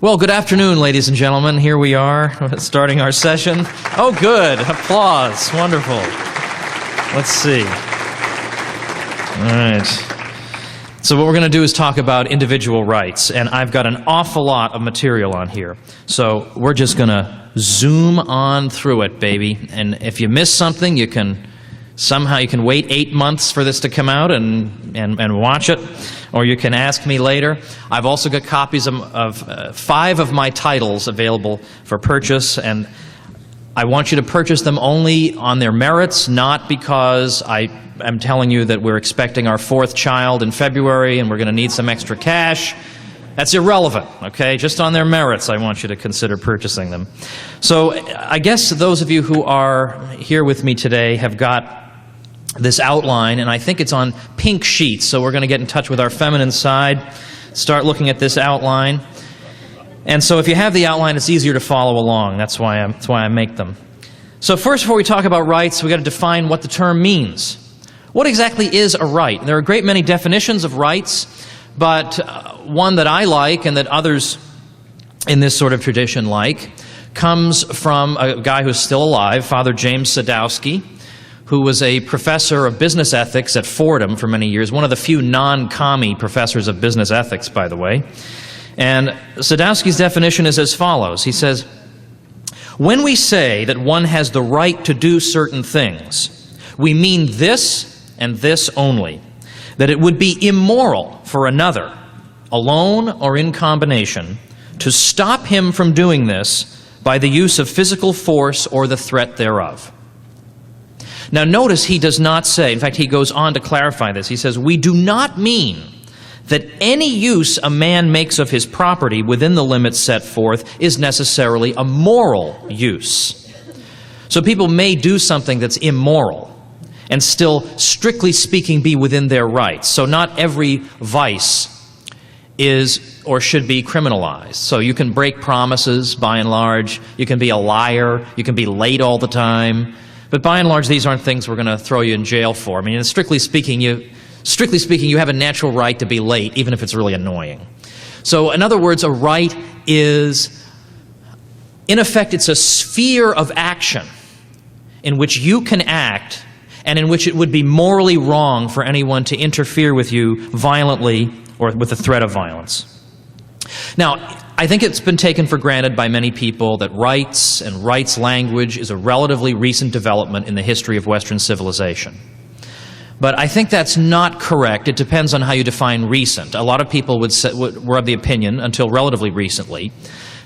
Well, good afternoon, ladies and gentlemen. Here we are, starting our session. Oh, good. Applause. Wonderful. Let's see. All right. So what we're going to do is talk about individual rights, and I've got an awful lot of material on here. So we're just going to zoom on through it, baby. And if you miss something, you can wait 8 months for this to come out and watch it, or you can ask me later. I've also got copies of 5 of my titles available for purchase, and I want you to purchase them only on their merits, not because I am telling you that we're expecting our 4th child in February and we're going to need some extra cash. That's irrelevant, okay? Just on their merits, I want you to consider purchasing them. So I guess those of you who are here with me today have got this outline, and I think it's on pink sheets, so we're going to get in touch with our feminine side, start looking at this outline. And so if you have the outline, it's easier to follow along. That's why I make them. So first, before we talk about rights, we've got to define what the term means. What exactly is a right? There are a great many definitions of rights, but one that I like and that others in this sort of tradition like comes from a guy who's still alive, Father James Sadowski, who was a professor of business ethics at Fordham for many years, one of the few non-commie professors of business ethics, by the way. And Sadowski's definition is as follows. He says, when we say that one has the right to do certain things, we mean this and this only, that it would be immoral for another, alone or in combination, to stop him from doing this by the use of physical force or the threat thereof. Now notice he does not say, in fact he goes on to clarify this, he says, we do not mean that any use a man makes of his property within the limits set forth is necessarily a moral use. So people may do something that's immoral and still, strictly speaking, be within their rights. So not every vice is or should be criminalized. So you can break promises, by and large. You can be a liar. You can be late all the time. But by and large, these aren't things we're going to throw you in jail for. I mean, strictly speaking, you have a natural right to be late, even if it's really annoying. So in other words, a right is, in effect, it's a sphere of action in which you can act and in which it would be morally wrong for anyone to interfere with you violently or with the threat of violence. Now, I think it's been taken for granted by many people that rights and rights language is a relatively recent development in the history of Western civilization. But I think that's not correct. It depends on how you define recent. A lot of people were of the opinion, until relatively recently,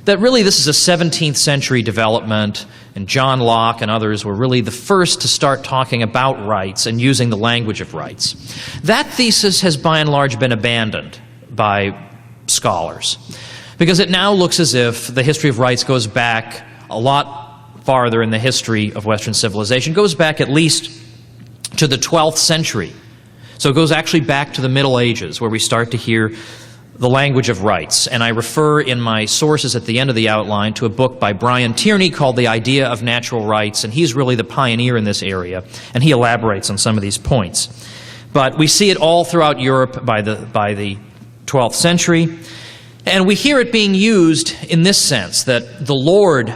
that really this is a 17th century development, and John Locke and others were really the first to start talking about rights and using the language of rights. That thesis has by and large been abandoned by scholars, because it now looks as if the history of rights goes back a lot farther in the history of Western civilization. It goes back at least to the 12th century. So it goes actually back to the Middle Ages, where we start to hear the language of rights. And I refer in my sources at the end of the outline to a book by Brian Tierney called The Idea of Natural Rights, and he's really the pioneer in this area, and he elaborates on some of these points. But we see it all throughout Europe by the 12th century, and we hear it being used in this sense, that the Lord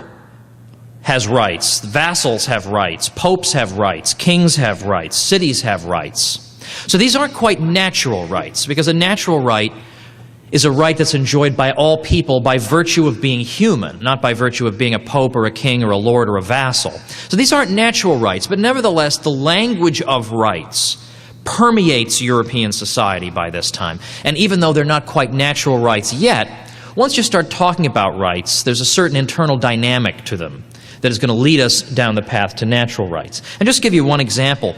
has rights, vassals have rights, popes have rights, kings have rights, cities have rights. So these aren't quite natural rights, because a natural right is a right that's enjoyed by all people by virtue of being human, not by virtue of being a pope or a king or a lord or a vassal. So these aren't natural rights, but nevertheless, the language of rights permeates European society by this time. And even though they're not quite natural rights yet, once you start talking about rights, there's a certain internal dynamic to them that is going to lead us down the path to natural rights. And just to give you one example,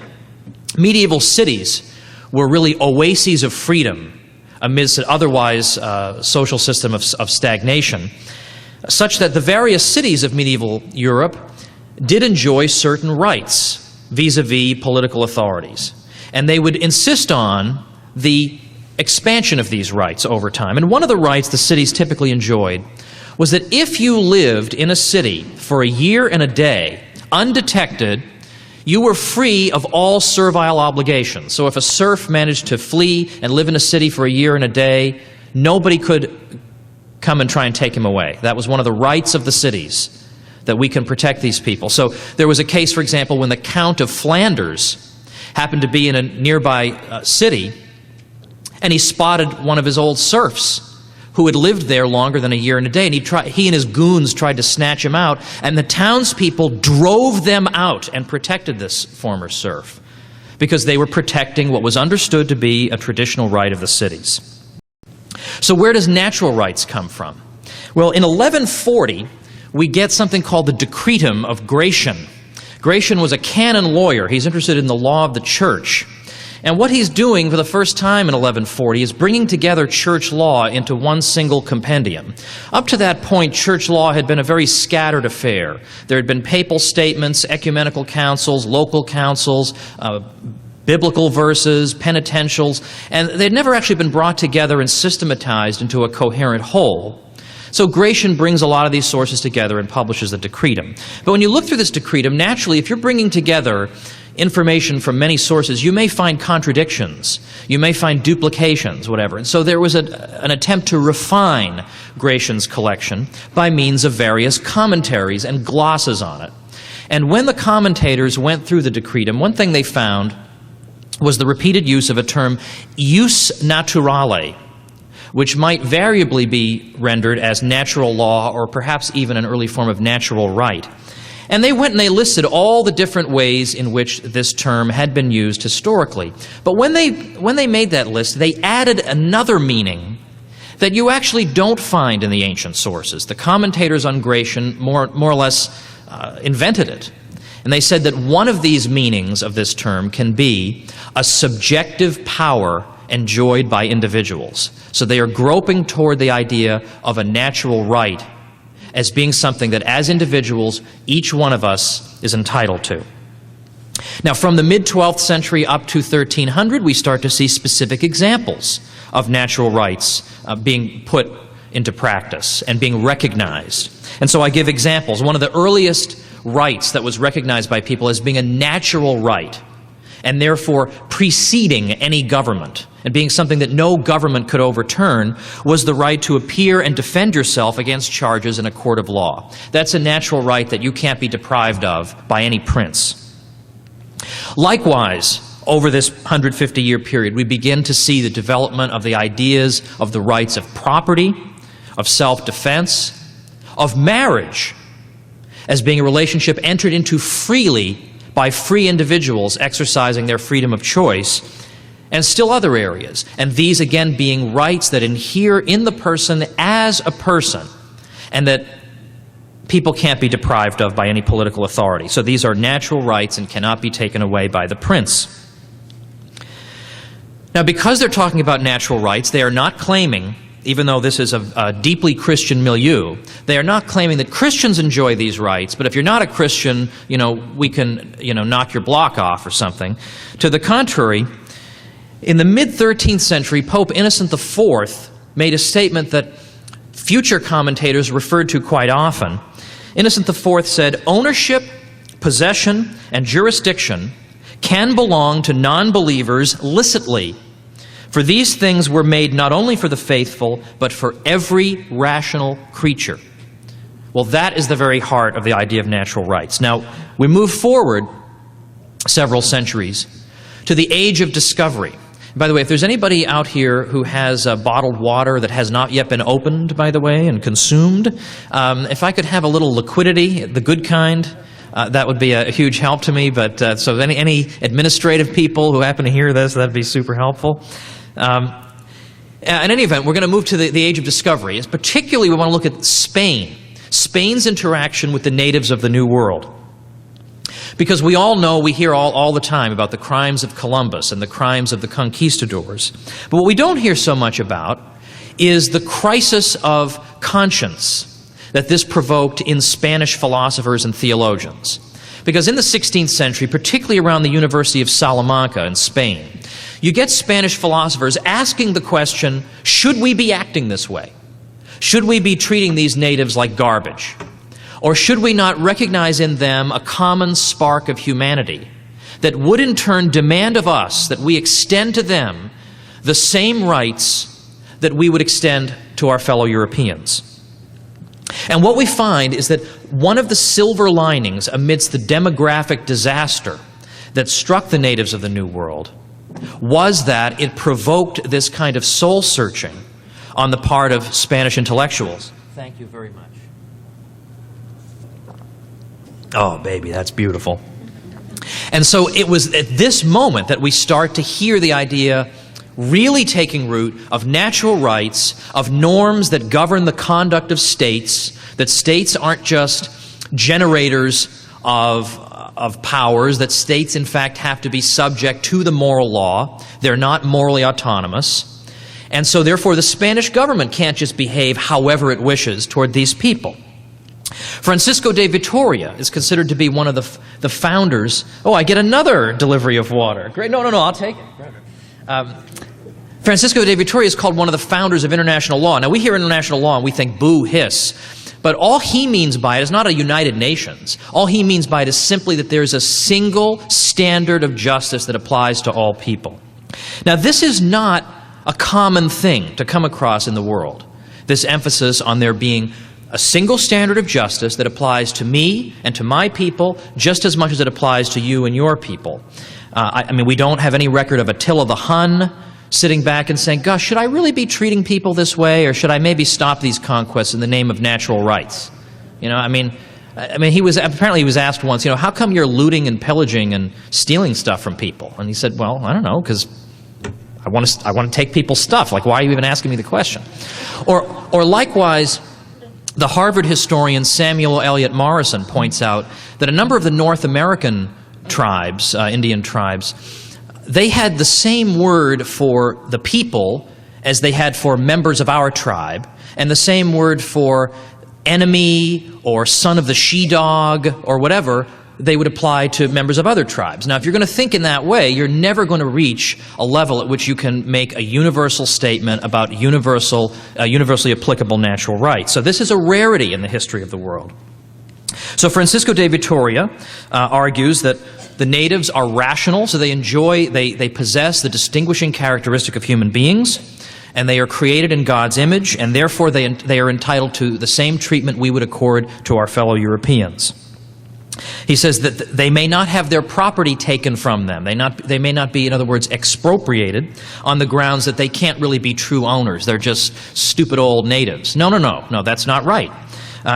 medieval cities were really oases of freedom amidst an otherwise social system of stagnation, such that the various cities of medieval Europe did enjoy certain rights vis-a-vis political authorities. And they would insist on the expansion of these rights over time. And one of the rights the cities typically enjoyed was that if you lived in a city for a year and a day, undetected, you were free of all servile obligations. So if a serf managed to flee and live in a city for a year and a day, nobody could come and try and take him away. That was one of the rights of the cities, that we can protect these people. So there was a case, for example, when the Count of Flanders happened to be in a nearby city, and he spotted one of his old serfs who had lived there longer than a year and a day, and he and his goons tried to snatch him out, and the townspeople drove them out and protected this former serf, because they were protecting what was understood to be a traditional right of the cities. So where does natural rights come from? Well, in 1140, we get something called the Decretum of Gratian. Gratian was a canon lawyer. He's interested in the law of the church. And what he's doing for the first time in 1140 is bringing together church law into one single compendium. Up to that point, church law had been a very scattered affair. There had been papal statements, ecumenical councils, local councils, biblical verses, penitentials, and they'd never actually been brought together and systematized into a coherent whole. So Gratian brings a lot of these sources together and publishes the Decretum. But when you look through this Decretum, naturally, if you're bringing together information from many sources, you may find contradictions, you may find duplications, whatever. And so there was an attempt to refine Gratian's collection by means of various commentaries and glosses on it. And when the commentators went through the Decretum, one thing they found was the repeated use of a term, jus naturale, which might variably be rendered as natural law or perhaps even an early form of natural right. And they went and they listed all the different ways in which this term had been used historically. But when they made that list, they added another meaning that you actually don't find in the ancient sources. The commentators on Gratian more or less invented it. And they said that one of these meanings of this term can be a subjective power enjoyed by individuals. So they are groping toward the idea of a natural right as being something that as individuals, each one of us is entitled to. Now, from the mid-12th century up to 1300, we start to see specific examples of natural rights being put into practice and being recognized. And so I give examples. One of the earliest rights that was recognized by people as being a natural right, and therefore preceding any government, and being something that no government could overturn, was the right to appear and defend yourself against charges in a court of law. That's a natural right that you can't be deprived of by any prince. Likewise, over this 150-year period, we begin to see the development of the ideas of the rights of property, of self-defense, of marriage, as being a relationship entered into freely by free individuals exercising their freedom of choice, and still other areas. And these, again, being rights that inhere in the person as a person, and that people can't be deprived of by any political authority. So these are natural rights and cannot be taken away by the prince. Now, because they're talking about natural rights, they are not claiming, even though this is a deeply Christian milieu, they are not claiming that Christians enjoy these rights, but if you're not a Christian, we can, knock your block off or something. To the contrary, in the mid-13th century, Pope Innocent IV made a statement that future commentators referred to quite often. Innocent IV said, "Ownership, possession, and jurisdiction can belong to non-believers licitly. For these things were made not only for the faithful, but for every rational creature." Well, that is the very heart of the idea of natural rights. Now, we move forward several centuries to the age of discovery. By the way, if there's anybody out here who has bottled water that has not yet been opened, by the way, and consumed, if I could have a little liquidity, the good kind, that would be a huge help to me. But so any administrative people who happen to hear this, that'd be super helpful. In any event, we're going to move to the age of discovery. Particularly, we want to look at Spain, Spain's interaction with the natives of the New World. Because we all know, we hear all the time about the crimes of Columbus and the crimes of the conquistadors. But what we don't hear so much about is the crisis of conscience that this provoked in Spanish philosophers and theologians. Because in the 16th century, particularly around the University of Salamanca in Spain, you get Spanish philosophers asking the question, should we be acting this way? Should we be treating these natives like garbage? Or should we not recognize in them a common spark of humanity that would in turn demand of us that we extend to them the same rights that we would extend to our fellow Europeans. And what we find is that one of the silver linings amidst the demographic disaster that struck the natives of the New World was that it provoked this kind of soul-searching on the part of Spanish intellectuals. Thank you very much. Oh, baby, that's beautiful. And so it was at this moment that we start to hear the idea really taking root of natural rights, of norms that govern the conduct of states, that states aren't just generators of powers, that states, in fact, have to be subject to the moral law. They're not morally autonomous. And so, therefore, the Spanish government can't just behave however it wishes toward these people. Francisco de Vitoria is considered to be one of the founders. Oh, I get another delivery of water. Great. No, I'll take it. Francisco de Vitoria is called one of the founders of international law. Now, we hear international law and we think boo, hiss. But all he means by it is not a United Nations. All he means by it is simply that there's a single standard of justice that applies to all people. Now, this is not a common thing to come across in the world, this emphasis on there being a single standard of justice that applies to me and to my people just as much as it applies to you and your people. I mean, we don't have any record of Attila the Hun sitting back and saying, gosh, should I really be treating people this way, or should I maybe stop these conquests in the name of natural rights? You know, I mean, he was asked once, you know, how come you're looting and pillaging and stealing stuff from people? And he said, well, I don't know, because I want to take people's stuff. Like, why are you even asking me the question? Or likewise, the Harvard historian Samuel Eliot Morison points out that a number of the North American tribes, Indian tribes, they had the same word for the people as they had for members of our tribe, and the same word for enemy or son of the she-dog or whatever they would apply to members of other tribes. Now, if you're going to think in that way, you're never going to reach a level at which you can make a universal statement about universally applicable natural rights. So this is a rarity in the history of the world. So Francisco de Vitoria argues that the natives are rational, so they possess the distinguishing characteristic of human beings, and they are created in God's image, and therefore they are entitled to the same treatment we would accord to our fellow Europeans. He says that they may not have their property taken from them. They may not be, in other words, expropriated on the grounds that they can't really be true owners. They're just stupid old natives. No, that's not right.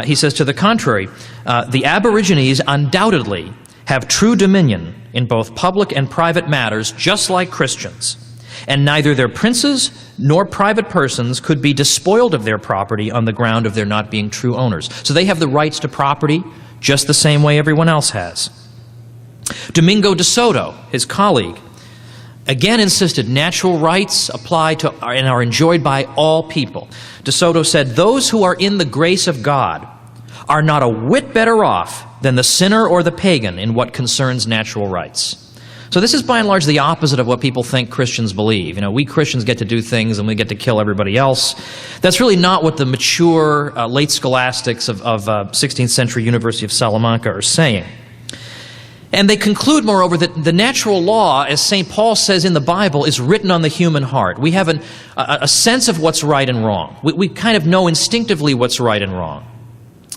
He says, to the contrary, the Aborigines undoubtedly have true dominion in both public and private matters, just like Christians. And neither their princes nor private persons could be despoiled of their property on the ground of their not being true owners. So they have the rights to property just the same way everyone else has. Domingo de Soto, his colleague, again insisted natural rights apply to and are enjoyed by all people. De Soto said, those who are in the grace of God are not a whit better off than the sinner or the pagan in what concerns natural rights. So this is by and large the opposite of what people think Christians believe. You know, we Christians get to do things and we get to kill everybody else. That's really not what the mature late scholastics of 16th century University of Salamanca are saying. And they conclude, moreover, that the natural law, as St. Paul says in the Bible, is written on the human heart. We have a sense of what's right and wrong. We kind of know instinctively what's right and wrong.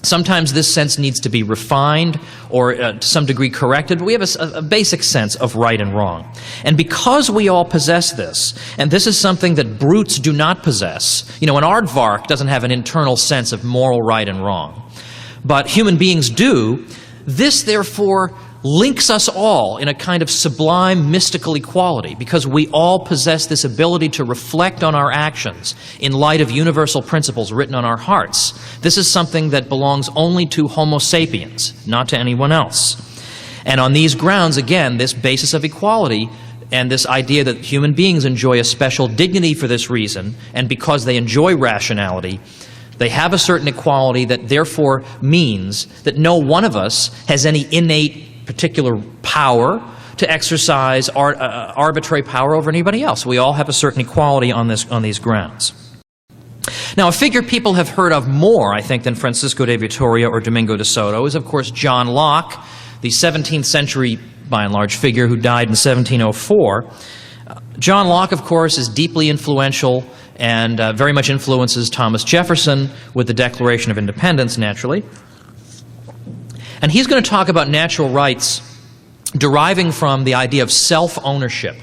Sometimes this sense needs to be refined or to some degree corrected, but we have a basic sense of right and wrong. And because we all possess this, and this is something that brutes do not possess, you know, an aardvark doesn't have an internal sense of moral right and wrong, but human beings do, this therefore links us all in a kind of sublime mystical equality, because we all possess this ability to reflect on our actions in light of universal principles written on our hearts. This is something that belongs only to Homo sapiens, not to anyone else. And on these grounds, again, this basis of equality and this idea that human beings enjoy a special dignity for this reason, and because they enjoy rationality, they have a certain equality that therefore means that no one of us has any innate particular power to exercise arbitrary power over anybody else. We all have a certain equality on these grounds. Now, a figure people have heard of more, I think, than Francisco de Vitoria or Domingo de Soto is, of course, John Locke, the 17th century, by and large, figure who died in 1704. John Locke, of course, is deeply influential and very much influences Thomas Jefferson with the Declaration of Independence, naturally. And he's going to talk about natural rights deriving from the idea of self-ownership,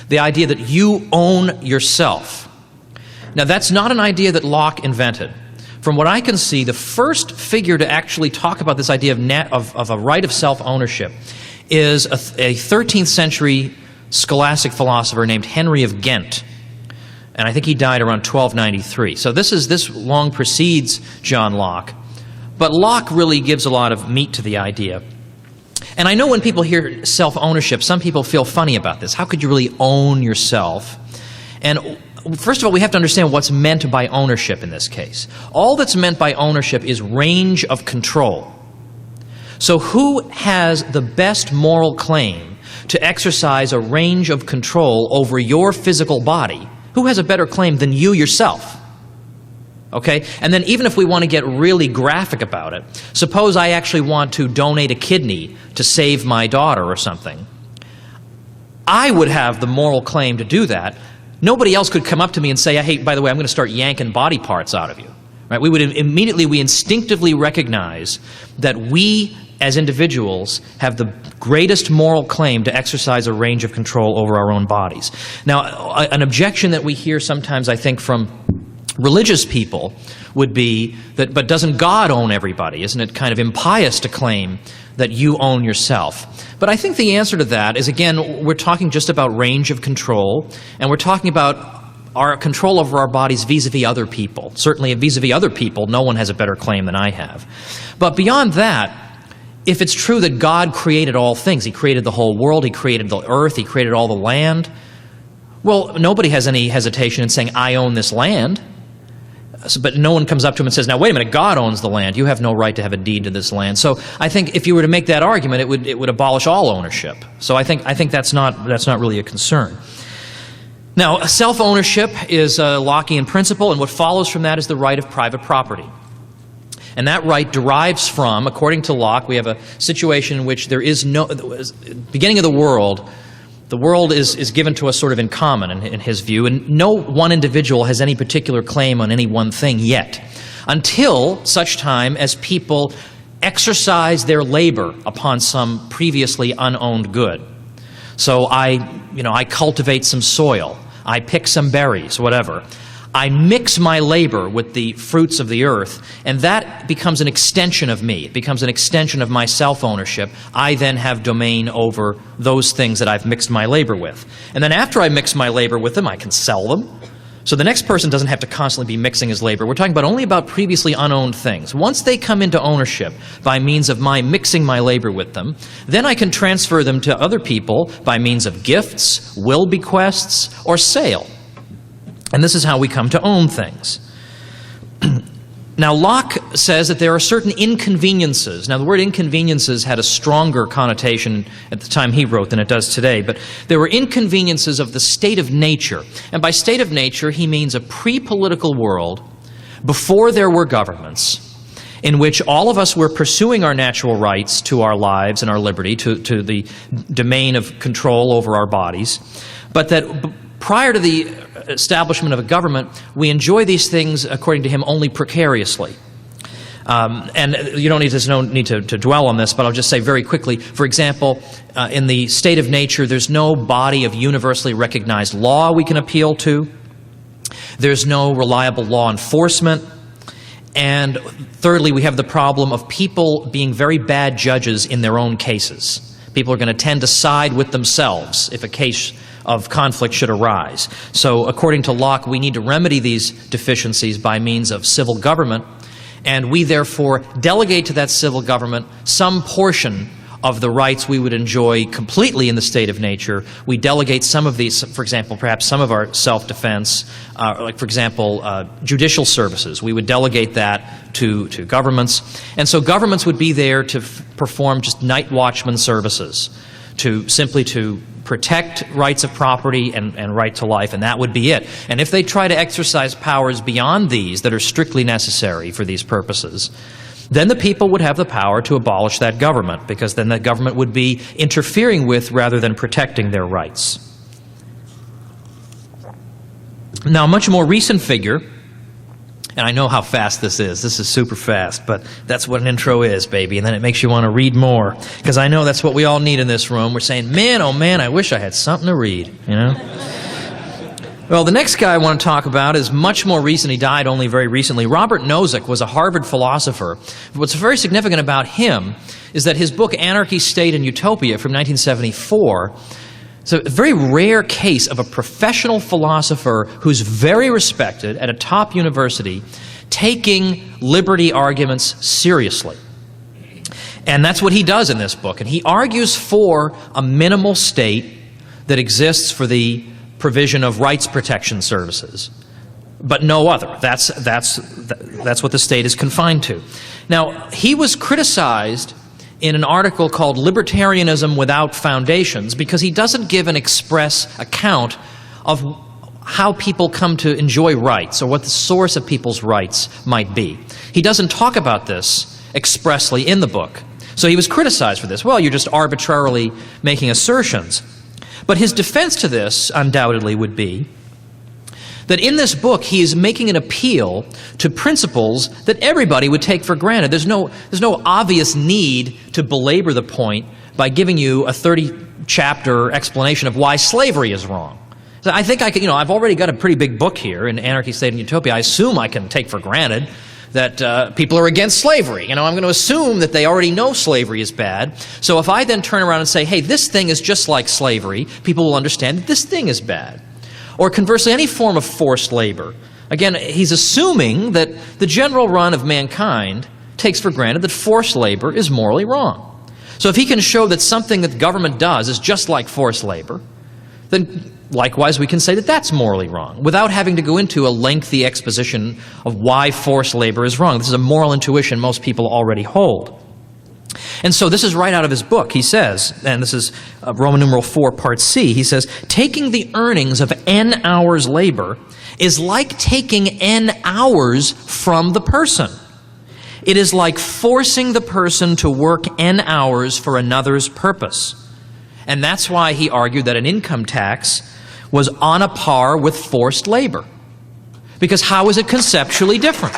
the idea that you own yourself. Now, that's not an idea that Locke invented. From what I can see, the first figure to actually talk about this idea of a right of self-ownership is a 13th century scholastic philosopher named Henry of Ghent. And I think he died around 1293. So this long precedes John Locke. But Locke really gives a lot of meat to the idea. And I know when people hear self-ownership, some people feel funny about this. How could you really own yourself? And first of all, we have to understand what's meant by ownership in this case. All that's meant by ownership is range of control. So who has the best moral claim to exercise a range of control over your physical body? Who has a better claim than you yourself? Okay? And then even if we want to get really graphic about it, suppose I actually want to donate a kidney to save my daughter or something. I would have the moral claim to do that. Nobody else could come up to me and say, hey, by the way, I'm going to start yanking body parts out of you. Right? We instinctively recognize that we as individuals have the greatest moral claim to exercise a range of control over our own bodies. Now, an objection that we hear sometimes, I think, from religious people would be that, but doesn't God own everybody? Isn't it kind of impious to claim that you own yourself? But I think the answer to that is, again, we're talking just about range of control, and we're talking about our control over our bodies vis-a-vis other people. Certainly vis-a-vis other people, no one has a better claim than I have. But beyond that, if it's true that God created all things, He created the whole world, He created the earth, He created all the land, well, nobody has any hesitation in saying, I own this land. But no one comes up to him and says, now wait a minute, God owns the land. You have no right to have a deed to this land. So I think if you were to make that argument, it would abolish all ownership. So I think that's not really a concern. Now, self-ownership is a Lockean principle, and what follows from that is the right of private property. And that right derives from, according to Locke, we have a situation in which there is no, beginning of the world is given to us sort of in common in his view, and no one individual has any particular claim on any one thing yet, until such time as people exercise their labor upon some previously unowned good. So I cultivate some soil, I pick some berries, whatever. I mix my labor with the fruits of the earth, and that becomes an extension of me. It becomes an extension of my self-ownership. I then have domain over those things that I've mixed my labor with. And then after I mix my labor with them, I can sell them. So the next person doesn't have to constantly be mixing his labor. We're talking only about previously unowned things. Once they come into ownership by means of my mixing my labor with them, then I can transfer them to other people by means of gifts, will bequests, or sale. And this is how we come to own things. Now, Locke says that there are certain inconveniences. Now, the word inconveniences had a stronger connotation at the time he wrote than it does today, but there were inconveniences of the state of nature. And by state of nature, he means a pre-political world before there were governments, in which all of us were pursuing our natural rights to our lives and our liberty, to the domain of control over our bodies, but that prior to the establishment of a government, we enjoy these things, according to him, only precariously. And you don't need to dwell on this, but I'll just say very quickly, for example, in the state of nature, there's no body of universally recognized law we can appeal to. There's no reliable law enforcement. And thirdly, we have the problem of people being very bad judges in their own cases. People are going to tend to side with themselves if a case of conflict should arise. So according to Locke, we need to remedy these deficiencies by means of civil government, and we therefore delegate to that civil government some portion of the rights we would enjoy completely in the state of nature. We delegate some of these, for example, perhaps some of our self-defense, like, for example, judicial services. We would delegate that to governments. And so governments would be there to perform just night watchman services, simply to protect rights of property and right to life, and that would be it. And if they try to exercise powers beyond these that are strictly necessary for these purposes, then the people would have the power to abolish that government, because then that government would be interfering with rather than protecting their rights. Now, a much more recent figure, and I know how fast this is. This is super fast, but that's what an intro is, baby. And then it makes you want to read more, because I know that's what we all need in this room. We're saying, man, oh man, I wish I had something to read, you know? Well, the next guy I want to talk about is much more recent. He died only very recently. Robert Nozick was a Harvard philosopher. What's very significant about him is that his book, Anarchy, State, and Utopia, from 1974, it's a very rare case of a professional philosopher who's very respected at a top university taking liberty arguments seriously. And that's what he does in this book. And he argues for a minimal state that exists for the provision of rights protection services, but no other. That's what the state is confined to. Now, he was criticized in an article called Libertarianism Without Foundations because he doesn't give an express account of how people come to enjoy rights or what the source of people's rights might be. He doesn't talk about this expressly in the book. So he was criticized for this. Well, you're just arbitrarily making assertions. But his defense to this, undoubtedly, would be that in this book he is making an appeal to principles that everybody would take for granted. There's no obvious need to belabor the point by giving you a 30-chapter explanation of why slavery is wrong. So I think I could, I've already got a pretty big book here in Anarchy, State, and Utopia. I assume I can take for granted that people are against slavery. I'm going to assume that they already know slavery is bad. So if I then turn around and say, hey, this thing is just like slavery, people will understand that this thing is bad. Or conversely, any form of forced labor. Again, he's assuming that the general run of mankind takes for granted that forced labor is morally wrong. So if he can show that something that the government does is just like forced labor, then likewise we can say that that's morally wrong, without having to go into a lengthy exposition of why forced labor is wrong. This is a moral intuition most people already hold. And so this is right out of his book. He says, and this is Roman numeral 4, part C, he says, taking the earnings of n hours labor is like taking n hours from the person. It is like forcing the person to work n hours for another's purpose. And that's why he argued that an income tax was on a par with forced labor. Because how is it conceptually different?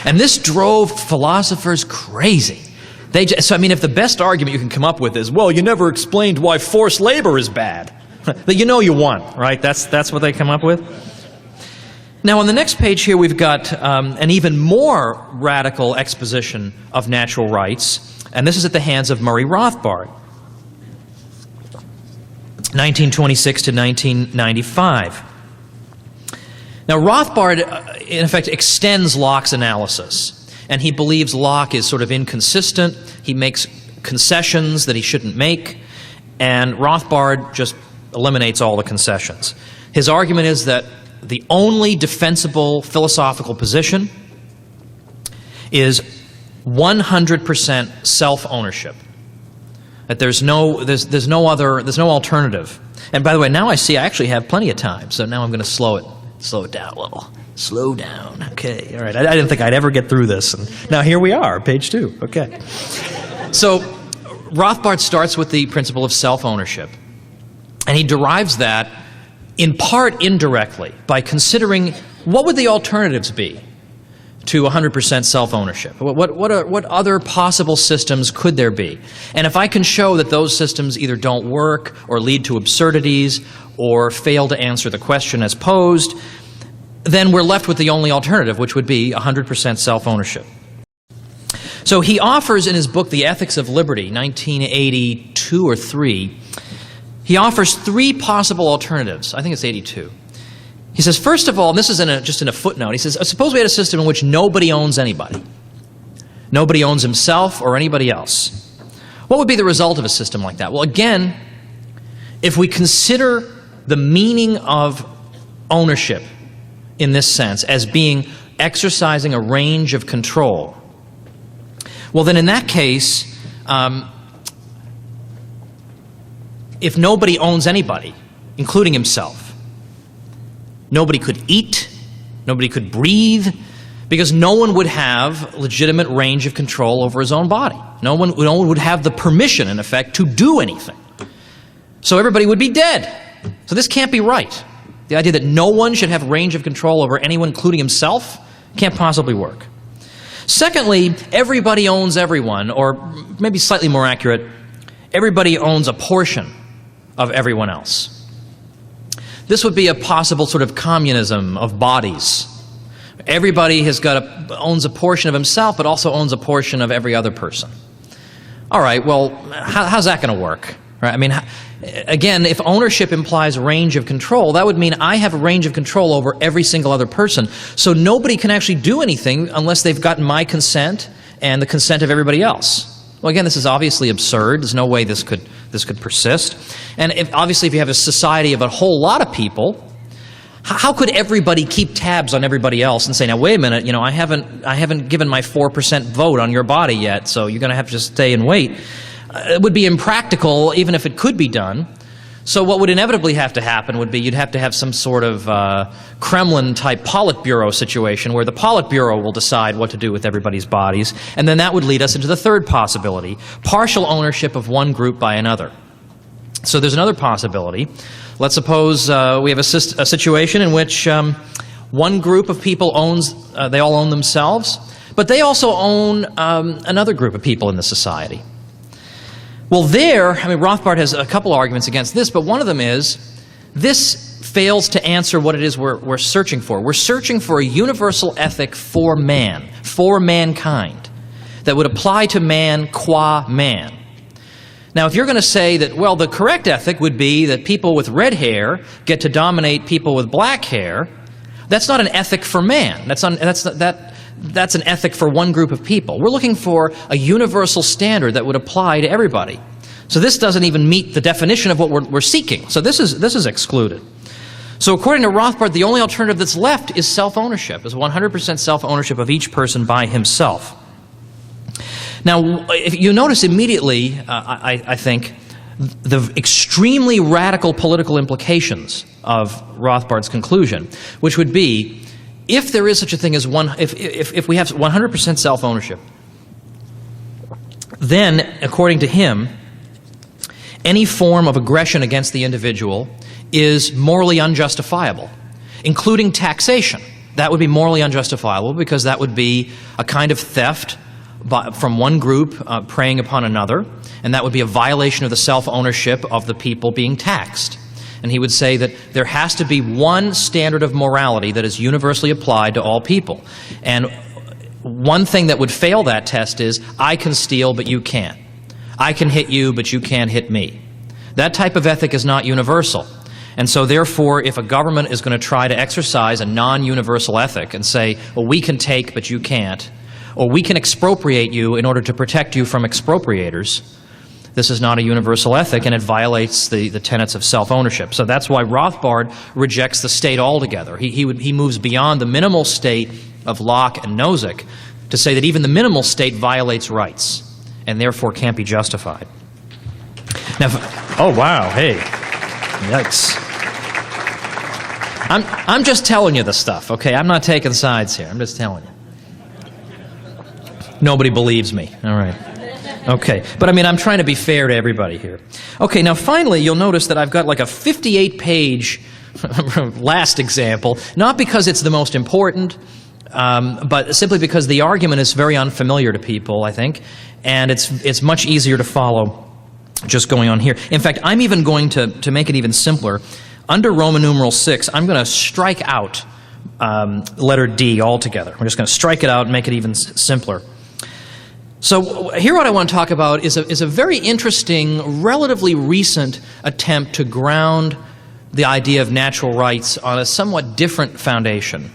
And this drove philosophers crazy. If the best argument you can come up with is, well, you never explained why forced labor is bad. But you won, right? That's what they come up with. Now, on the next page here, we've got an even more radical exposition of natural rights, and this is at the hands of Murray Rothbard, 1926 to 1995. Now, Rothbard, in effect, extends Locke's analysis, and he believes Locke is sort of inconsistent. He makes concessions that he shouldn't make, and Rothbard just eliminates all the concessions. His argument is that the only defensible philosophical position is 100% self-ownership. That there's no alternative. And by the way, now I actually have plenty of time, so now I'm going to slow it down a little. Slow down. Okay. All right. I didn't think I'd ever get through this. And now here we are, page 2. Okay. So Rothbard starts with the principle of self-ownership. And he derives that in part indirectly by considering what would the alternatives be to 100% self-ownership. What other possible systems could there be? And if I can show that those systems either don't work or lead to absurdities or fail to answer the question as posed, then we're left with the only alternative, which would be 100% self-ownership. So he offers in his book, The Ethics of Liberty, 1982 or 3, he offers 3 possible alternatives. I think it's 82. He says, first of all, and this is just in a footnote, he says, suppose we had a system in which nobody owns anybody. Nobody owns himself or anybody else. What would be the result of a system like that? Well, again, if we consider the meaning of ownership in this sense as being exercising a range of control, well, then in that case, if nobody owns anybody, including himself, nobody could eat, nobody could breathe, because no one would have legitimate range of control over his own body. No one would have the permission, in effect, to do anything. So everybody would be dead. So this can't be right. The idea that no one should have range of control over anyone, including himself, can't possibly work. Secondly, everybody owns everyone, or maybe slightly more accurate, everybody owns a portion of everyone else. This would be a possible sort of communism of bodies. Everybody owns a portion of himself, but also owns a portion of every other person. All right, well, how's that going to work? Right? I mean, again, if ownership implies range of control, that would mean I have a range of control over every single other person. So nobody can actually do anything unless they've gotten my consent and the consent of everybody else. Well, again, this is obviously absurd. There's no way this could persist. And obviously, if you have a society of a whole lot of people, how could everybody keep tabs on everybody else and say, now, wait a minute, I haven't given my 4% vote on your body yet, so you're going to have to just stay and wait. It would be impractical, even if it could be done. So what would inevitably have to happen would be you'd have to have some sort of Kremlin-type Politburo situation where the Politburo will decide what to do with everybody's bodies, and then that would lead us into the third possibility, partial ownership of one group by another. So there's another possibility. Let's suppose we have a situation in which one group of people they all own themselves, but they also own another group of people in the society. Well, Rothbard has a couple arguments against this, but one of them is this fails to answer what it is we're searching for. We're searching for a universal ethic for man, for mankind, that would apply to man qua man. Now, if you're going to say that, well, the correct ethic would be that people with red hair get to dominate people with black hair, that's not an ethic for man. That's an ethic for one group of people. We're looking for a universal standard that would apply to everybody. So this doesn't even meet the definition of what we're seeking. So this is excluded. So according to Rothbard, the only alternative that's left is self-ownership, is 100% self-ownership of each person by himself. Now, if you notice immediately, I think, the extremely radical political implications of Rothbard's conclusion, which would be, if there is such a thing as if we have 100% self-ownership, then, according to him, any form of aggression against the individual is morally unjustifiable, including taxation. That would be morally unjustifiable because that would be a kind of theft from one group preying upon another, and that would be a violation of the self-ownership of the people being taxed. And he would say that there has to be one standard of morality that is universally applied to all people. And one thing that would fail that test is, I can steal, but you can't. I can hit you, but you can't hit me. That type of ethic is not universal. And so therefore, if a government is going to try to exercise a non-universal ethic and say, well, we can take, but you can't, or we can expropriate you in order to protect you from expropriators, this is not a universal ethic, and it violates the tenets of self-ownership. So that's why Rothbard rejects the state altogether. He moves beyond the minimal state of Locke and Nozick to say that even the minimal state violates rights, and therefore can't be justified. Now, oh wow, hey, yikes. I'm just telling you the stuff, okay? I'm not taking sides here. I'm just telling you. Nobody believes me. All right. Okay. But I'm trying to be fair to everybody here. Okay, now finally, you'll notice that I've got like a 58-page last example, not because it's the most important, but simply because the argument is very unfamiliar to people, I think, and it's much easier to follow just going on here. In fact, I'm even going to make it even simpler. Under Roman numeral 6, I'm going to strike out letter D altogether. We're just going to strike it out and make it even simpler. So here what I want to talk about is a very interesting, relatively recent attempt to ground the idea of natural rights on a somewhat different foundation.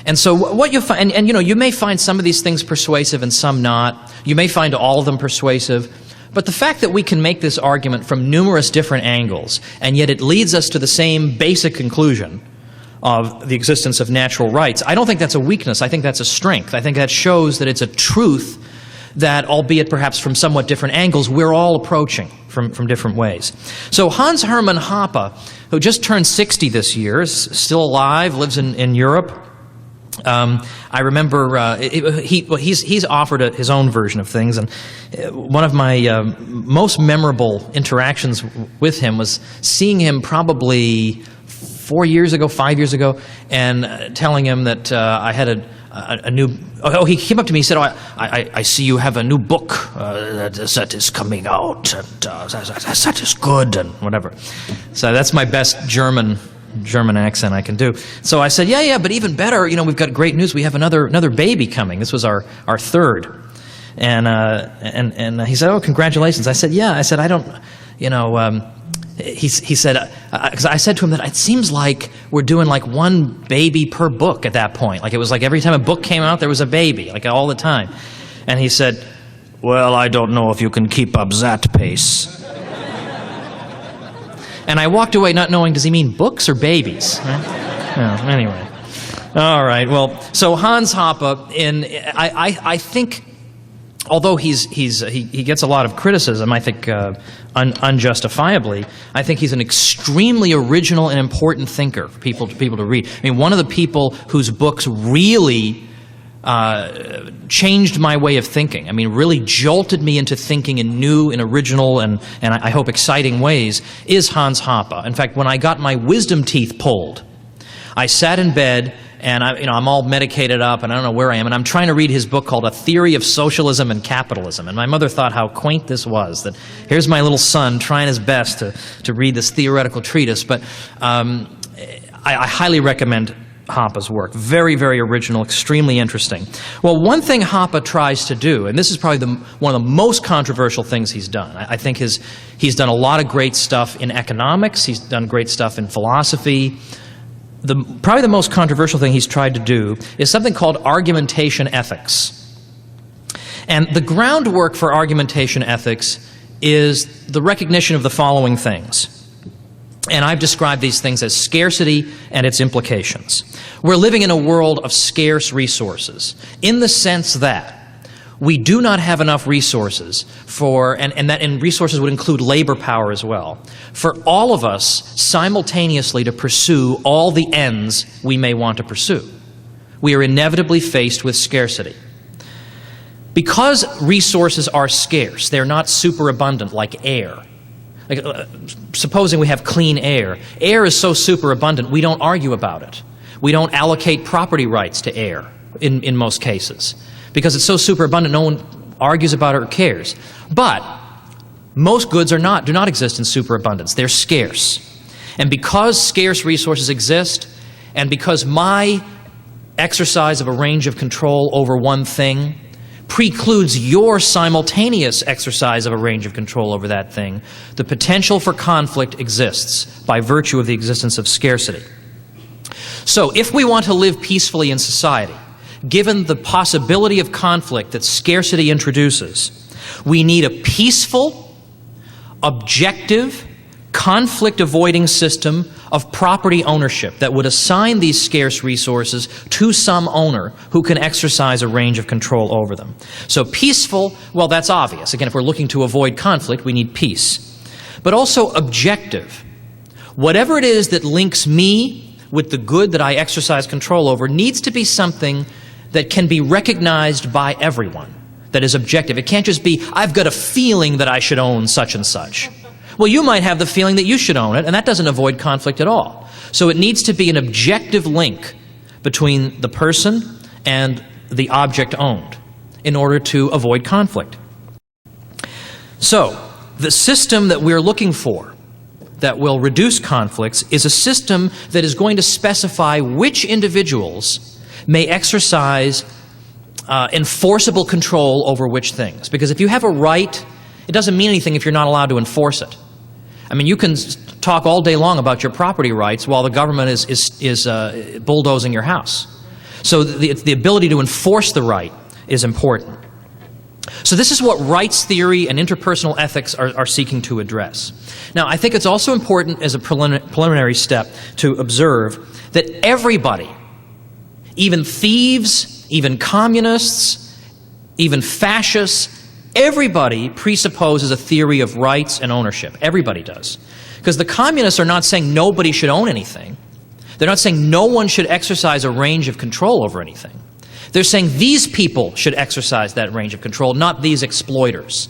And so what you find, and you may find some of these things persuasive and some not. You may find all of them persuasive. But the fact that we can make this argument from numerous different angles, and yet it leads us to the same basic conclusion of the existence of natural rights, I don't think that's a weakness. I think that's a strength. I think that shows that it's a truth that, albeit perhaps from somewhat different angles, we're all approaching from different ways. So Hans Hermann Hoppe, who just turned 60 this year, is still alive, lives in Europe, I remember he's offered his own version of things, and one of my most memorable interactions with him was seeing him probably 5 years ago, and telling him that I had a new. Oh, he came up to me and said, "Oh, I see you have a new book that is coming out, and that is good, and whatever." So that's my best German accent I can do. So I said, yeah, but even better, we've got great news. We have another baby coming. This was our third. And he said, "Oh, congratulations." I said, "Yeah." I said, "I don't, he said, because I said to him that it seems like we're doing like one baby per book at that point. Like it was like every time a book came out, there was a baby, like all the time. And he said, "Well, I don't know if you can keep up that pace." And I walked away not knowing, does he mean books or babies? Right? No, anyway. All right, well, so Hans Hoppe, I think, although he gets a lot of criticism, I think unjustifiably, I think he's an extremely original and important thinker for people to read. I mean, one of the people whose books really changed my way of thinking. I mean, really jolted me into thinking in new and original and I hope exciting ways is Hans Hoppe. In fact, when I got my wisdom teeth pulled, I sat in bed and I'm all medicated up and I don't know where I am, and I'm trying to read his book called A Theory of Socialism and Capitalism. And my mother thought how quaint this was, that here's my little son trying his best to read this theoretical treatise. But I highly recommend Hoppe's work. Very, very original, extremely interesting. Well, one thing Hoppe tries to do, and this is probably one of the most controversial things he's done. I think he's done a lot of great stuff in economics. He's done great stuff in philosophy. Probably the most controversial thing he's tried to do is something called argumentation ethics. And the groundwork for argumentation ethics is the recognition of the following things. And I've described these things as scarcity and its implications. We're living in a world of scarce resources, in the sense that we do not have enough resources and resources would include labor power as well, for all of us simultaneously to pursue all the ends we may want to pursue. We are inevitably faced with scarcity. Because resources are scarce, they're not superabundant like air. Supposing we have clean air. Air is so superabundant, we don't argue about it. We don't allocate property rights to air in most cases. Because it's so superabundant, no one argues about it or cares. But most goods do not exist in superabundance. They're scarce. And because scarce resources exist, and because my exercise of a range of control over one thing precludes your simultaneous exercise of a range of control over that thing, the potential for conflict exists by virtue of the existence of scarcity. So if we want to live peacefully in society, given the possibility of conflict that scarcity introduces, we need a peaceful, objective, conflict-avoiding system of property ownership that would assign these scarce resources to some owner who can exercise a range of control over them. So peaceful, well, that's obvious. Again, if we're looking to avoid conflict, we need peace. But also objective. Whatever it is that links me with the good that I exercise control over needs to be something that can be recognized by everyone, that is objective. It can't just be, I've got a feeling that I should own such and such. Well, you might have the feeling that you should own it, and that doesn't avoid conflict at all. So it needs to be an objective link between the person and the object owned in order to avoid conflict. So the system that we're looking for that will reduce conflicts is a system that is going to specify which individuals may exercise enforceable control over which things. Because if you have a right, it doesn't mean anything if you're not allowed to enforce it. I mean, you can talk all day long about your property rights while the government is bulldozing your house. So the ability to enforce the right is important. So this is what rights theory and interpersonal ethics are seeking to address. Now, I think it's also important as a preliminary step to observe that everybody, even thieves, even communists, even fascists, everybody presupposes a theory of rights and ownership. Everybody does. Because the communists are not saying nobody should own anything. They're not saying no one should exercise a range of control over anything. They're saying these people should exercise that range of control, not these exploiters.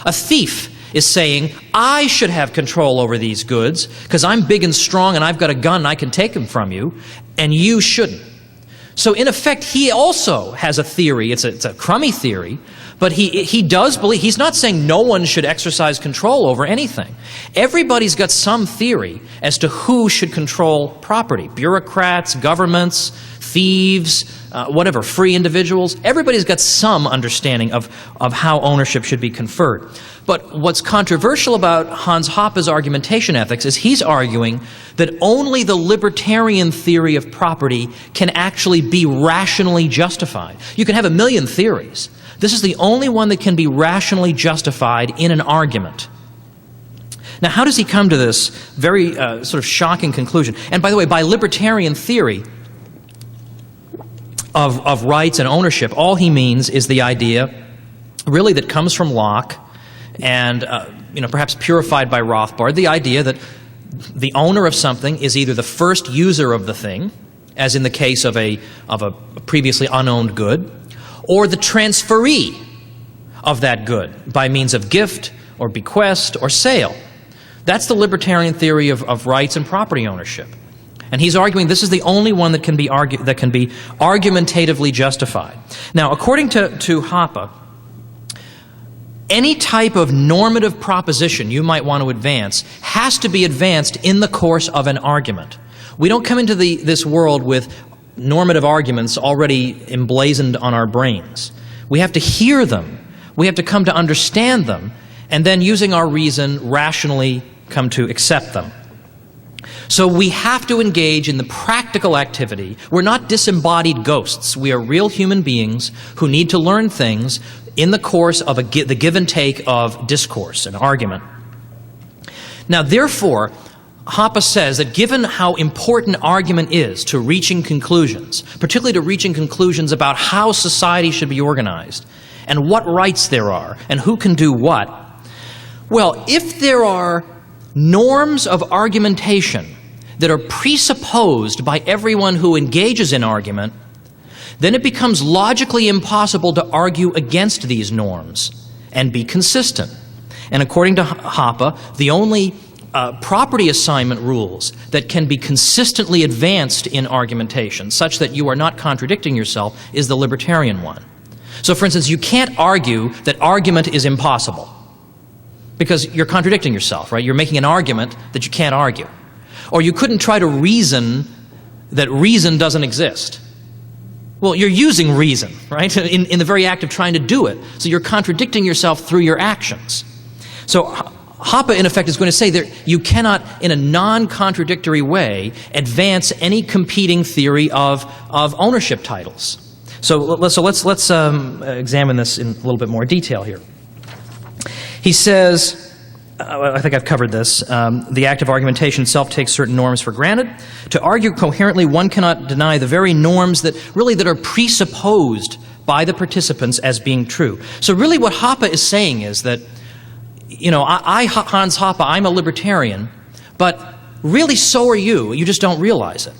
A thief is saying, I should have control over these goods because I'm big and strong and I've got a gun and I can take them from you, and you shouldn't. So in effect, he also has a theory. It's a crummy theory, but he does believe, he's not saying no one should exercise control over anything. Everybody's got some theory as to who should control property. Bureaucrats, governments, thieves, whatever, free individuals. Everybody's got some understanding of how ownership should be conferred. But what's controversial about Hans Hoppe's argumentation ethics is he's arguing that only the libertarian theory of property can actually be rationally justified. You can have a million theories. This is the only one that can be rationally justified in an argument. Now, how does he come to this very sort of shocking conclusion? And by the way, by libertarian theory of rights and ownership, all he means is the idea really that comes from Locke and perhaps purified by Rothbard, the idea that the owner of something is either the first user of the thing, as in the case of a previously unowned good, or the transferee of that good by means of gift or bequest or sale. That's the libertarian theory of rights and property ownership. And he's arguing this is the only one that can be argumentatively justified. Now, according to Hoppe, any type of normative proposition you might want to advance has to be advanced in the course of an argument. We don't come into this world with normative arguments already emblazoned on our brains. We have to hear them. We have to come to understand them, and then using our reason, rationally come to accept them. So we have to engage in the practical activity. We're not disembodied ghosts. We are real human beings who need to learn things in the course of the give and take of discourse, an argument. Now, therefore, Hoppe says that given how important argument is to reaching conclusions, particularly to reaching conclusions about how society should be organized and what rights there are and who can do what, well, if there are norms of argumentation that are presupposed by everyone who engages in argument, then it becomes logically impossible to argue against these norms and be consistent. And according to Hoppe, the only property assignment rules that can be consistently advanced in argumentation, such that you are not contradicting yourself, is the libertarian one. So, for instance, you can't argue that argument is impossible because you're contradicting yourself, right? You're making an argument that you can't argue. Or you couldn't try to reason that reason doesn't exist. Well, you're using reason, right, in the very act of trying to do it. So you're contradicting yourself through your actions. So Hoppe, in effect, is going to say that you cannot, in a non-contradictory way, advance any competing theory of ownership titles. So let's examine this in a little bit more detail here. He says, I think I've covered this, the act of argumentation itself takes certain norms for granted. To argue coherently, one cannot deny the very norms that are presupposed by the participants as being true. So really what Hoppe is saying is that, Hans Hoppe, I'm a libertarian, but really so are you. You just don't realize it.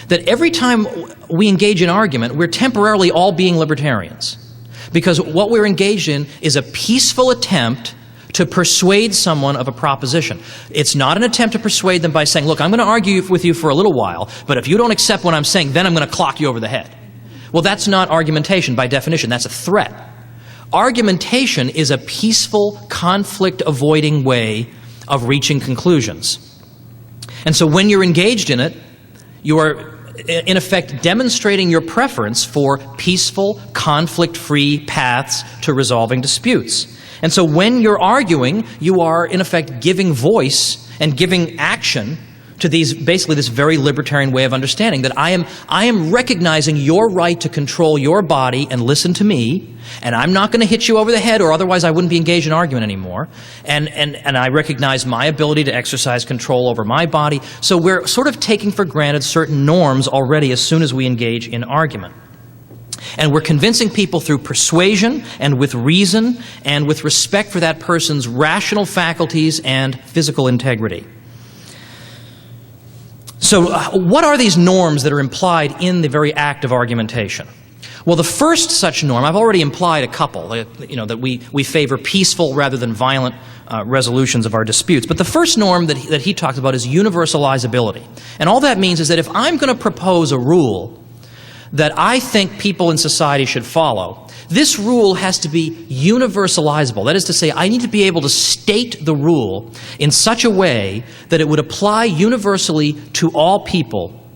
That every time we engage in argument, we're temporarily all being libertarians. Because what we're engaged in is a peaceful attempt to persuade someone of a proposition. It's not an attempt to persuade them by saying, look, I'm going to argue with you for a little while, but if you don't accept what I'm saying, then I'm going to clock you over the head. Well, that's not argumentation by definition. That's a threat. Argumentation is a peaceful, conflict-avoiding way of reaching conclusions. And so when you're engaged in it, you are, in effect, demonstrating your preference for peaceful, conflict-free paths to resolving disputes. And so when you're arguing, you are, in effect, giving voice and giving action to basically this very libertarian way of understanding that I am recognizing your right to control your body and listen to me, and I'm not going to hit you over the head, or otherwise I wouldn't be engaged in argument anymore. And I recognize my ability to exercise control over my body. So we're sort of taking for granted certain norms already as soon as we engage in argument. And we're convincing people through persuasion and with reason and with respect for that person's rational faculties and physical integrity. So what are these norms that are implied in the very act of argumentation? Well, the first such norm, I've already implied a couple, that we favor peaceful rather than violent resolutions of our disputes. But the first norm that he talks about is universalizability. And all that means is that if I'm going to propose a rule that I think people in society should follow, this rule has to be universalizable. That is to say, I need to be able to state the rule in such a way that it would apply universally to all people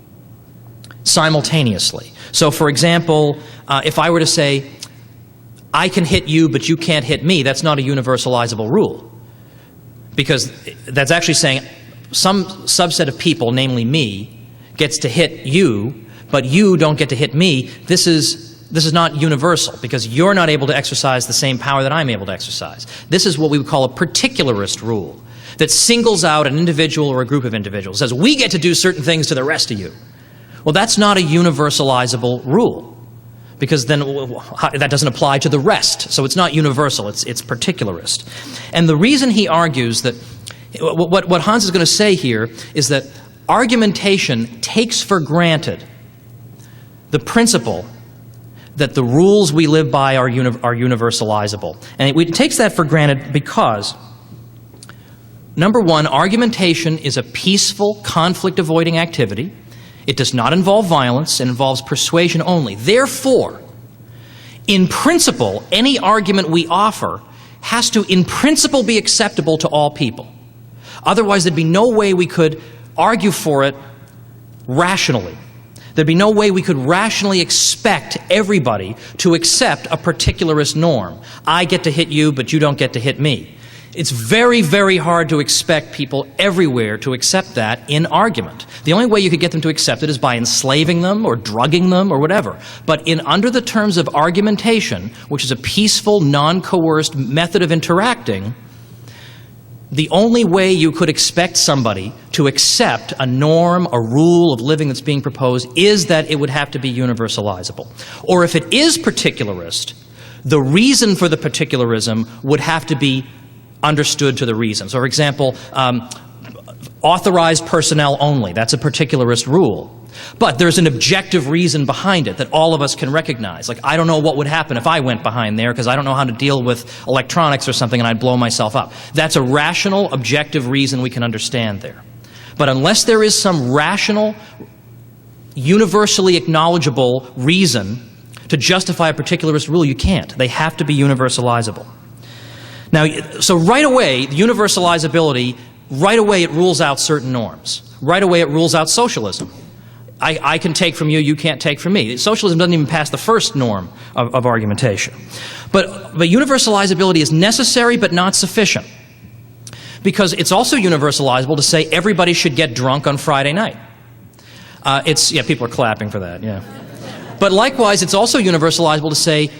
simultaneously. So, for example, if I were to say, I can hit you, but you can't hit me, that's not a universalizable rule. Because that's actually saying some subset of people, namely me, gets to hit you, but you don't get to hit me. This is not universal, because you're not able to exercise the same power that I'm able to exercise. This is what we would call a particularist rule that singles out an individual or a group of individuals, says we get to do certain things to the rest of you. Well, that's not a universalizable rule, because then that doesn't apply to the rest. So it's not universal, it's particularist. And the reason he argues that, what Hans is going to say here is that argumentation takes for granted the principle that the rules we live by are universalizable. And it takes that for granted because, number one, argumentation is a peaceful, conflict-avoiding activity. It does not involve violence. It involves persuasion only. Therefore, in principle, any argument we offer has to, in principle, be acceptable to all people. Otherwise, there'd be no way we could argue for it rationally. There'd be no way we could rationally expect everybody to accept a particularist norm. I get to hit you, but you don't get to hit me. It's very, very hard to expect people everywhere to accept that in argument. The only way you could get them to accept it is by enslaving them or drugging them or whatever. But under the terms of argumentation, which is a peaceful, non-coerced method of interacting, the only way you could expect somebody to accept a norm, a rule of living that's being proposed, is that it would have to be universalizable. Or if it is particularist, the reason for the particularism would have to be understood to the reason. So, for example, authorized personnel only. That's a particularist rule. But there's an objective reason behind it that all of us can recognize. Like, I don't know what would happen if I went behind there because I don't know how to deal with electronics or something and I'd blow myself up. That's a rational, objective reason we can understand there. But unless there is some rational, universally acknowledgeable reason to justify a particularist rule, you can't. They have to be universalizable. Now, so right away, the universalizability, right away it rules out certain norms. Right away it rules out socialism. I can take from you, you can't take from me. Socialism doesn't even pass the first norm of argumentation. But universalizability is necessary but not sufficient. Because it's also universalizable to say everybody should get drunk on Friday night. People are clapping for that, yeah. But likewise, it's also universalizable to say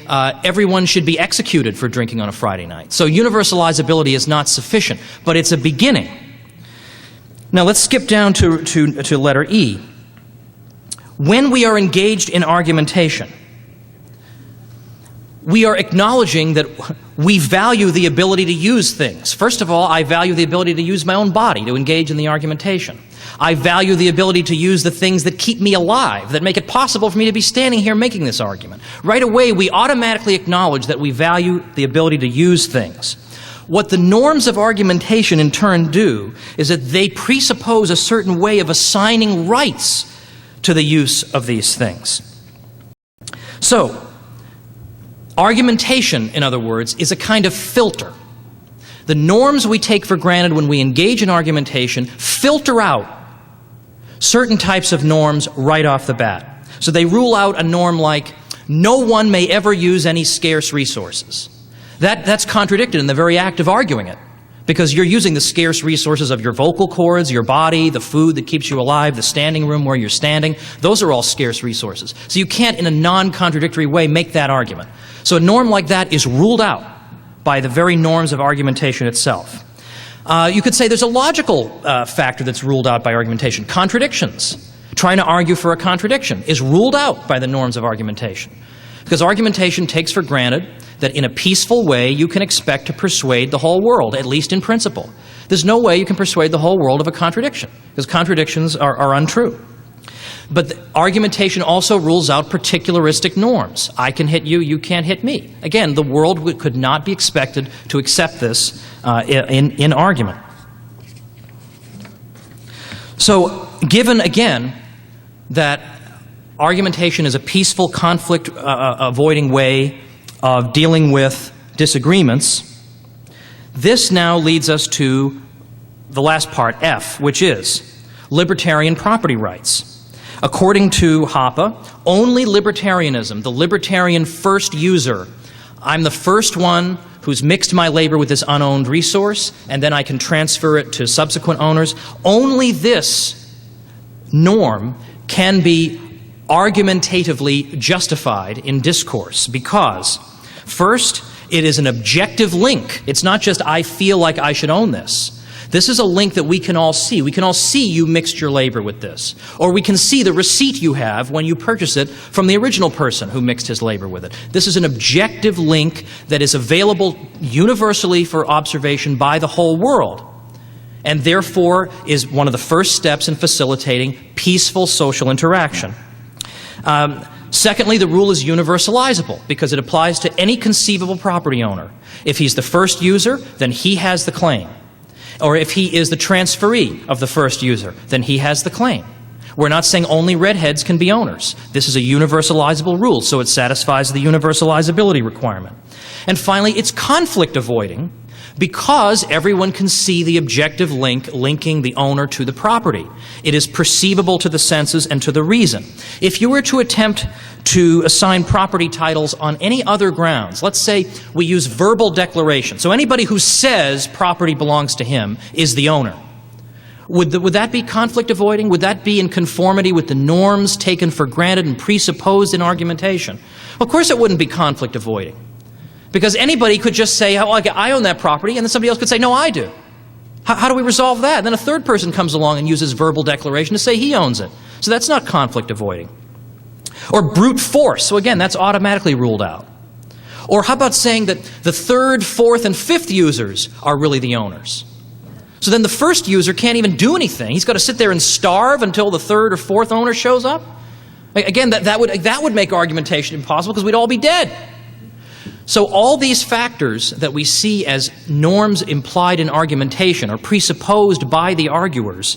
everyone should be executed for drinking on a Friday night. So universalizability is not sufficient, but it's a beginning. Now let's skip down to letter E. When we are engaged in argumentation, we are acknowledging that we value the ability to use things. First of all, I value the ability to use my own body to engage in the argumentation. I value the ability to use the things that keep me alive, that make it possible for me to be standing here making this argument. Right away, we automatically acknowledge that we value the ability to use things. What the norms of argumentation in turn do is that they presuppose a certain way of assigning rights to the use of these things. So, argumentation, in other words, is a kind of filter. The norms we take for granted when we engage in argumentation filter out certain types of norms right off the bat. So they rule out a norm like, no one may ever use any scarce resources. That's contradicted in the very act of arguing it, because you're using the scarce resources of your vocal cords, your body, the food that keeps you alive, the standing room where you're standing. Those are all scarce resources. So you can't, in a non-contradictory way, make that argument. So a norm like that is ruled out by the very norms of argumentation itself. You could say there's a logical factor that's ruled out by argumentation. Contradictions. Trying to argue for a contradiction is ruled out by the norms of argumentation. Because argumentation takes for granted that in a peaceful way you can expect to persuade the whole world, at least in principle. There's no way you can persuade the whole world of a contradiction, because contradictions are untrue. But argumentation also rules out particularistic norms. I can hit you, you can't hit me. Again, the world could not be expected to accept this in argument. So, given, again, that argumentation is a peaceful, conflict-avoiding way of dealing with disagreements, this now leads us to the last part, F, which is libertarian property rights. According to Hoppe, only libertarianism, the libertarian first user, I'm the first one who's mixed my labor with this unowned resource, and then I can transfer it to subsequent owners. Only this norm can be argumentatively justified in discourse because, first, it is an objective link. It's not just I feel like I should own this. This is a link that we can all see. We can all see you mixed your labor with this. Or we can see the receipt you have when you purchase it from the original person who mixed his labor with it. This is an objective link that is available universally for observation by the whole world, and therefore is one of the first steps in facilitating peaceful social interaction. Secondly, the rule is universalizable because it applies to any conceivable property owner. If he's the first user, then he has the claim. Or if he is the transferee of the first user, then he has the claim. We're not saying only redheads can be owners. This is a universalizable rule, so it satisfies the universalizability requirement. And finally, it's conflict avoiding because everyone can see the objective link linking the owner to the property. It is perceivable to the senses and to the reason. If you were to attempt to assign property titles on any other grounds, let's say we use verbal declaration. So anybody who says property belongs to him is the owner. Would that be conflict avoiding? Would that be in conformity with the norms taken for granted and presupposed in argumentation? Well, of course it wouldn't be conflict avoiding. Because anybody could just say, oh, I own that property, and then somebody else could say, no, I do. How do we resolve that? And then a third person comes along and uses verbal declaration to say he owns it. So that's not conflict avoiding. Or brute force. So again, that's automatically ruled out. Or how about saying that the third, fourth, and fifth users are really the owners? So then the first user can't even do anything. He's got to sit there and starve until the third or fourth owner shows up? Again, that would make argumentation impossible because we'd all be dead. So all these factors that we see as norms implied in argumentation or presupposed by the arguers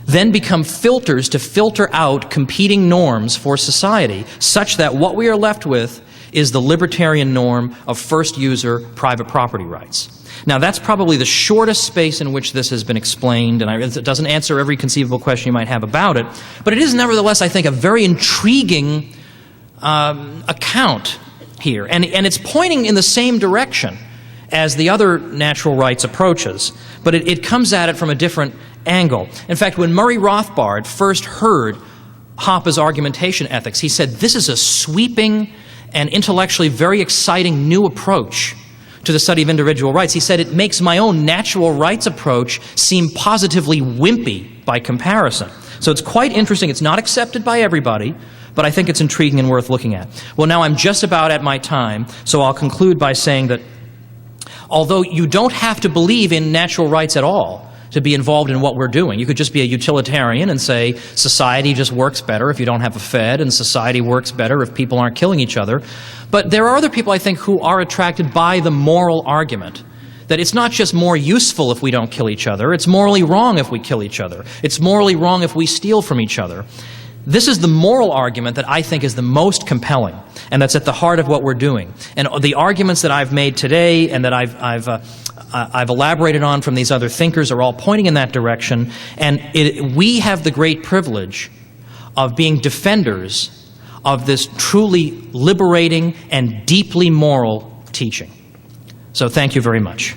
then become filters to filter out competing norms for society, such that what we are left with is the libertarian norm of first user private property rights. Now that's probably the shortest space in which this has been explained, and it doesn't answer every conceivable question you might have about it, but it is nevertheless, I think, a very intriguing account here, and it's pointing in the same direction as the other natural rights approaches, but it comes at it from a different angle. In fact, when Murray Rothbard first heard Hoppe's argumentation ethics, he said, this is a sweeping and intellectually very exciting new approach to the study of individual rights. He said, it makes my own natural rights approach seem positively wimpy by comparison. So it's quite interesting. It's not accepted by everybody, but I think it's intriguing and worth looking at. Well, now I'm just about at my time, so I'll conclude by saying that although you don't have to believe in natural rights at all to be involved in what we're doing, you could just be a utilitarian and say society just works better if you don't have a Fed, and society works better if people aren't killing each other. But there are other people, I think, who are attracted by the moral argument that it's not just more useful if we don't kill each other, it's morally wrong if we kill each other. It's morally wrong if we steal from each other. This is the moral argument that I think is the most compelling, and that's at the heart of what we're doing. And the arguments that I've made today and that I've elaborated on from these other thinkers are all pointing in that direction, and we have the great privilege of being defenders of this truly liberating and deeply moral teaching. So thank you very much.